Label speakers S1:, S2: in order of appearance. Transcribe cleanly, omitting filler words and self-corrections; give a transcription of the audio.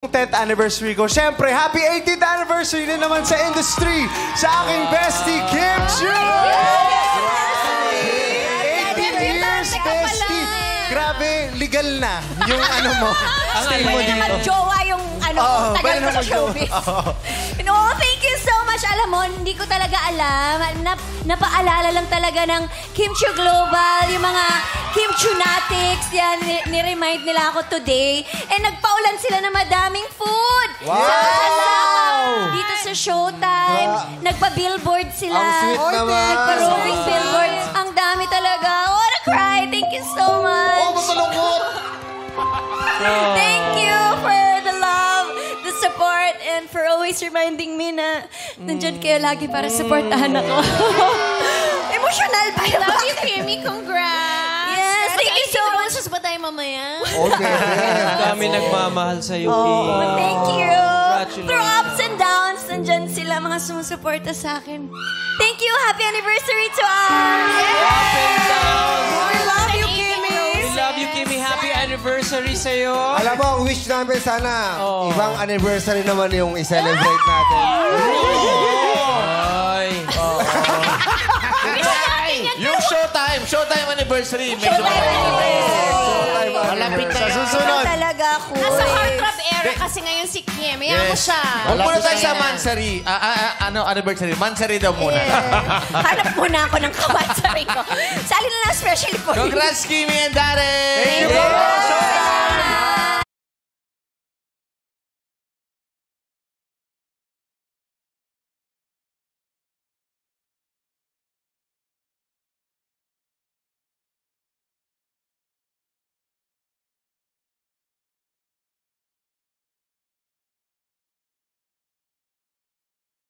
S1: 10th anniversary ko. Siyempre, happy 18th anniversary na naman sa industry sa aking bestie, Kim Chiu! 18 years, bestie! Grabe, legal na yung ano mo.
S2: Stay mo dito. Mag-jowa yung tagal ko sa showbiz. No, thank you so much. Alam mo, hindi ko talaga alam. Napaalala lang talaga ng Kim Chiu Global, yung mga Kim Chiu-natics. Yan, ni-remind nila ako today. And nagpaulan sila ng madaming food.
S1: Wow!
S2: Dito sa Showtime. Nagpa-billboard sila.
S1: Ang sweet naman.
S2: Nagpa-roving billboard. Ang dami talaga. I wanna cry. Thank you so much.
S1: Oh, masalungkot!
S2: Thank you for the love, the support, and for always reminding me na nandyan kayo lagi para supportahan ako. Emotional ba yun?
S3: Love you, Kimmy. Congrats.
S2: Yes, thank you so much.
S3: Sa ba tayo mamaya?
S1: Okay.
S4: Ang dami nagmamahal sa'yo, Kim.
S2: Thank you.
S4: Congratulations.
S2: Through ups and downs, nandyan sila mga sumusuporta sa akin. Thank you. Happy anniversary to us.
S4: Up and down.
S2: We love you, Kimmy.
S4: We love you, Kimmy. Happy anniversary sa'yo.
S5: Alam mo, ang wish namin sana, ibang anniversary naman yung i-celebrate natin.
S4: Ay.
S6: Yung Showtime anniversary. Malapit na
S1: Sa susunod.
S2: Talaga ako.
S3: Nasa heartthrob era kasi ngayon si Kim. Ayan mo siya.
S6: Huwag muna tayo sa Mansari. Anniversary? Mansari daw muna.
S2: Hanap muna ako ng kawatsari ko. Sali na lang especially for you.
S6: Congrats, Kimmy and Darren!
S1: Thank you, Showtime!